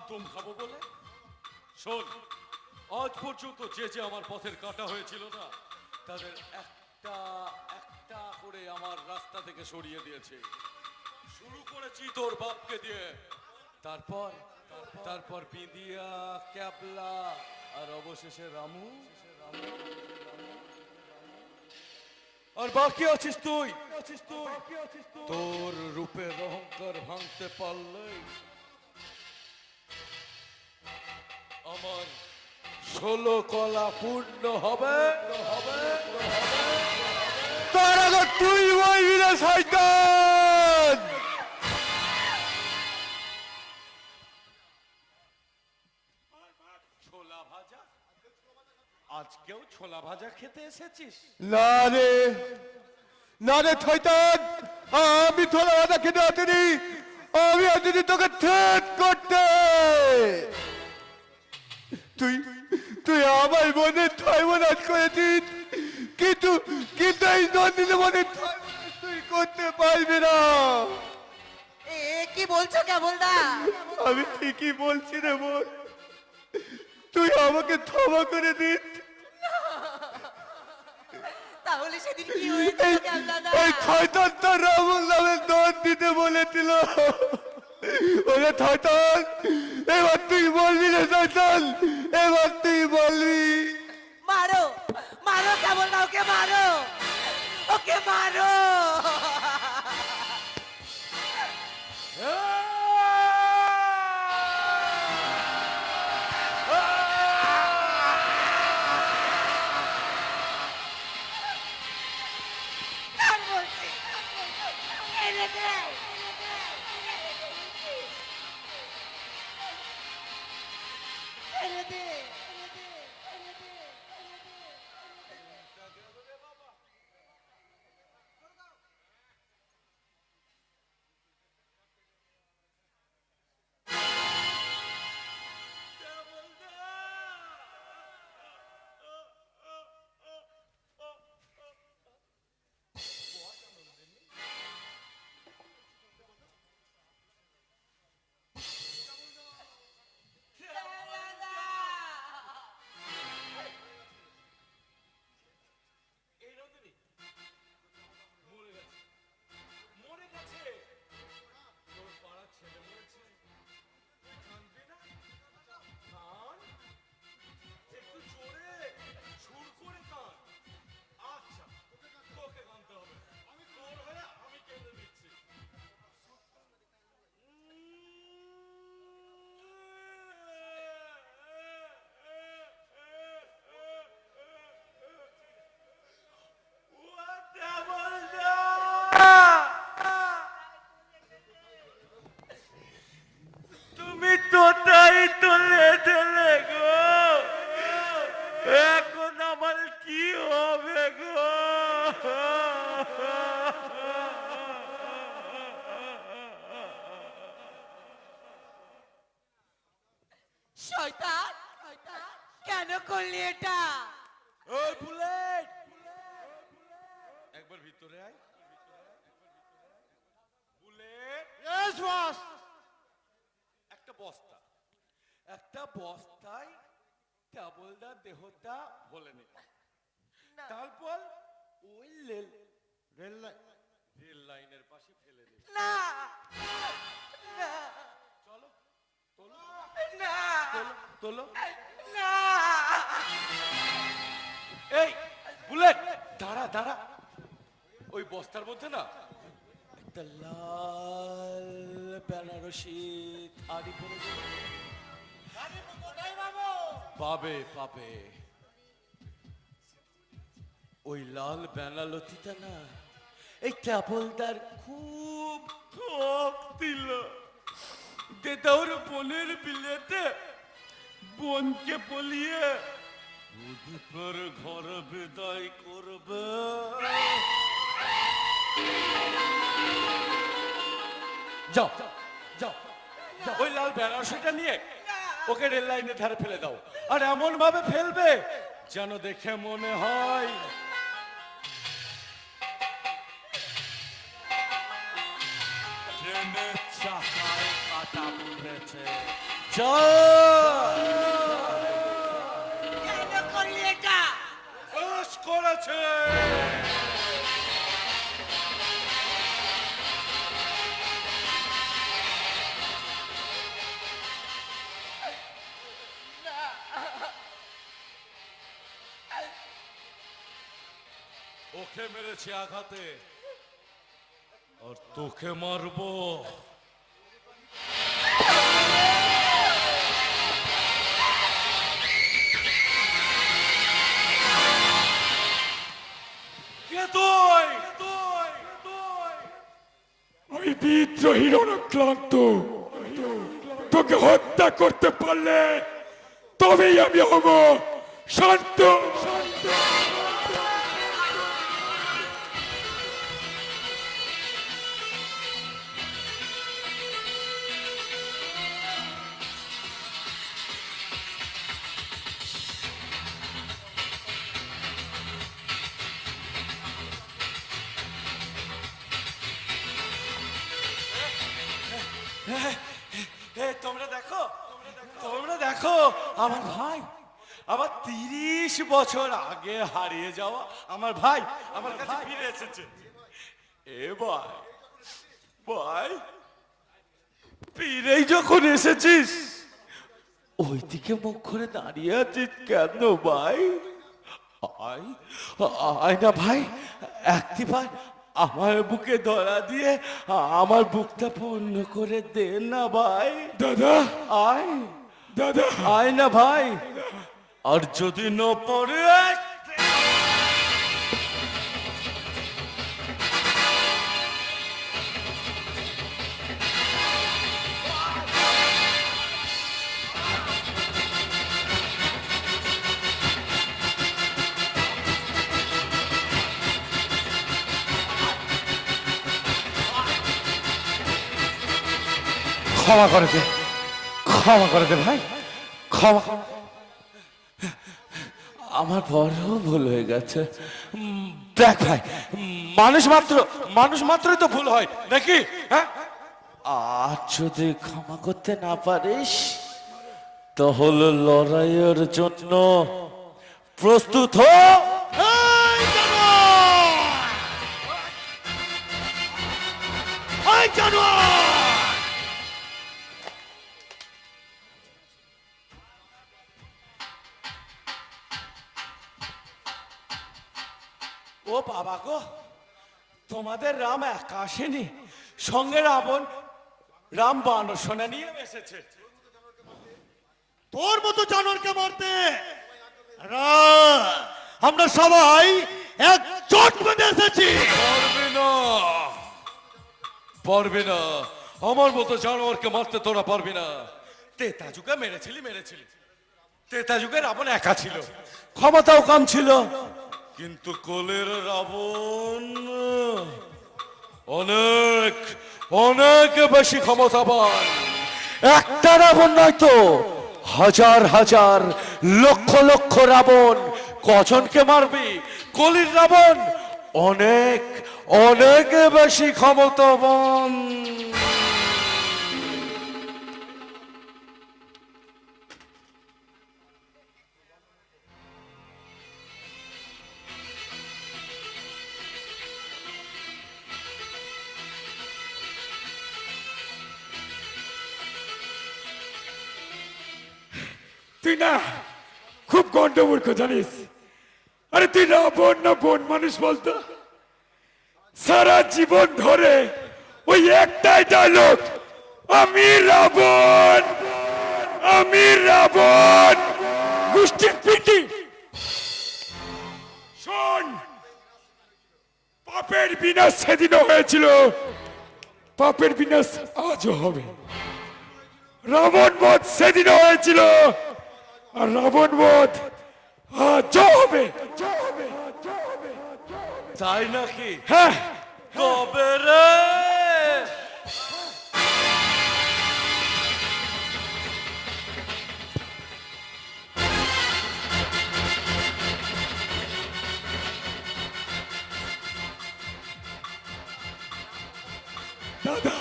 তুম খাবো বলে? শোন, আজ পর্যন্ত যে যে আমার পথের কাটা হয়েছিল না, তাদের একটা একটা করে আমার রাস্তা থেকে সরিয়ে দিয়েছে। শুরু করেছি তোর বাপকে দিয়ে, তারপর তারপর বিঁদিয়া, ক্যাবলা, আর অবশেষে রামু। আর বাকি আছিস তুই। তোর রূপের অহংকার ভাঙতে পারলেই আমার 16 কলা পূর্ণ হবে। তার আগে তুই বলবি না শয়তান। ছোলা ভাজা? আজকেও ছোলা ভাজা খেতে এসেছিস? না রে, না রে শয়তান, আমি তোর আদা খেতে আসিনি, আমি আসিনি তোকে থ্রেট করতে। তুই তুই আমার মনে ছয়মনাশ করেছিস, কিন্তু কিন্তু এই নন্দিনী মনে ছয়মনাশ তুই করতে পারবি না। এ কি বলছো কেবলদা? আমি ঠিকই বলছি রে বোন, তুই আমাকে ক্ষমা করে দিস। তাহলে সেদিন কি হয়েছিল কেবলদা? এই শয়তান তো রামুল নামের দোষ দিতে বলেছিল। ওরে শয়তান, এবার তুই বলবি রে শয়তান, এবার তুই বলবি। মারো মারো কেবলদা, ওকে মারো, ওকে মারো। ছাড় বলছি, এনে দে। এনে দে। তুমি তো তাই তুলে দিলে গো, এখন আমার কি হবে গো? শয়তান, কেন করলি এটা? ওই বুলেট, একবার ভিতরে আয়। বুলেট, একটা বস্তায় কেবলদার দেহটা ভরে নে, তারপর ওই রেল লাইনের পাশে ফেলে দে। না না চলো, তোলো না তোলো। না। এই বুলেট, দাঁড়া দাঁড়া, ওই বস্তার মধ্যে না একটা লাল বেনারসি শাড়ি পরে পাবে পাবে। ওই লাল বেনালতিটা না এই কেবলদার খুব শখ দিল, দেদাওর বোনের বিলেতে বোনকে বলিয়ে উদীপের ঘর বিদায় করবে। যাও যাও, ওই লাল বেনারসিটা নিয়ে ওকে রেল লাইনের ধারে ফেলে দাও, আর এমন ভাবে ফেলবে যেন দেখে মনে হয় ট্রেনের চাকায় কাটা পড়েছে। যা। কেন করলি এটা? দোষ করেছে। ওকে মেরেছি আঘাতে, আর তোকে মারবো। কে তুই? আমি বিদ্রোহীর অনক্লান্ত। তোকে হত্যা করতে পারলে তবেই আমি হব শান্ত। তোমরা দেখো আমার ভাই, আমার 30 বছর আগে হারিয়ে যাওয়া আমার ভাই আমার কাছে ফিরে এসেছে। এ ভাই, ভাই ফিরেই যখন এসেছিস, ওইদিকে মুখ করে দাঁড়িয়ে আছিস কেন ভাই? আয় আয় না ভাই, একটিবার আমার বুকে ধরা দিয়ে আমার বুকটা পূর্ণ করে দে না ভাই। দাদা, আয় দাদা, আয় না ভাই, আর যদি ন পড়ে ক্ষমা করে দে, ক্ষমা করে দে ভাই, ক্ষমা। আমার বড় ভুল হয়ে গেছে। দেখ ভাই, মানুষ মাত্রই তো ভুল হয় নাকি? হ্যাঁ, আর যদি ক্ষমা করতে না পারিস তাহলে লড়াইয়ের জন্য প্রস্তুত হ। ও বাবা গো, তোমাদের রাম একা আসেনি, সঙ্গে রাবণ, রাম বানর সোনা নিয়ে এসেছে। তোর মতো জানোয়ারকে মারতে আমরা সবাই এক জোট বেঁধে এসেছি। পারবি না, আমার মতো জানোয়ারকে মারতে তোরা পারবি না। তেতাযুগে মেরেছিলি, তেতাযুগে রাবণ একা ছিল, ক্ষমতাও কম ছিল, কিন্তু কোলের রাবণ অনেক অনেক বেশি ক্ষমতাবান। একটা রাবণ নয় তো হাজার হাজার লক্ষ লক্ষ রাবণ। কজনকে মারবি? কলির রাবণ অনেক অনেক বেশি ক্ষমতাবান। তুই না খুব গন্ডমূর্খ জানিস। আরে তুই রাবণ না বন মানুষ বলতো? সারা জীবন ধরে ওই একটাই ডায়লগ, আমি রাবণ, আমি রাবণ। গোষ্ঠীর পিটি শোন, পাপের বিনাশ সেদিনও হয়েছিল, পাপের বিনাশ আজও হবে। রাবণ বধ সেদিনও হয়েছিল, আর রাবণ বধ আজও হবে। তাই নাকি? হ্যাঁ, তবে রে দাদা,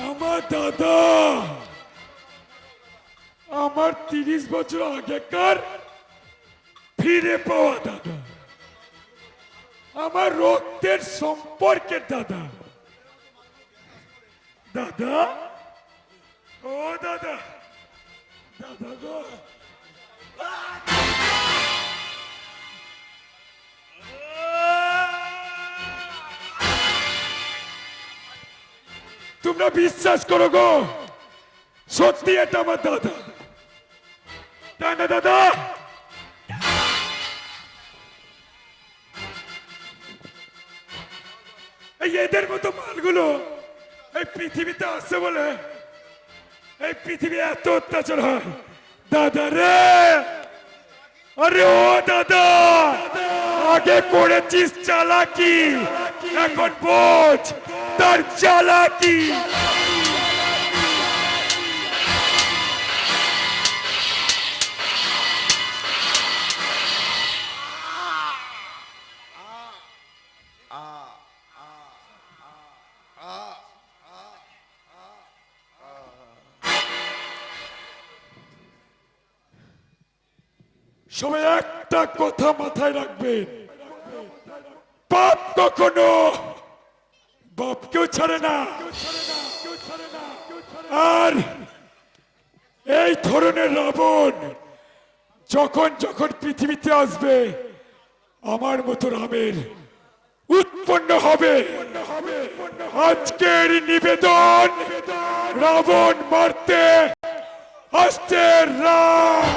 আমার দাদা, আমার 30 বছর আগেকার ফিরে পাওয়া দাদা, আমার রক্তের সম্পর্কের দাদা। দাদা, ও দাদা, দাদা গো, তোমরা বিশ্বাস করো গো, সত্যি এটা আমার দাদা, তাই না দাদা? এই এদের মতো মালগুলো এই পৃথিবীতে আসছে বলে এই পৃথিবী এত অত্যাচার হয়। দাদা রে, আরে ও দাদা, আগে করেছিস চালাকি, এখন বোঝ তার চালাকি। সবাই একটা কথা মাথায় রাখবেন, পাপ কখনো বাপকেও ছাড়ে না। আর এই ধরনের রাবণ যখন যখন পৃথিবীতে আসবে, আমার মতো রামের উৎপন্ন হবে। আজকের নিবেদন, রাবণ মারতে আসছে রাম।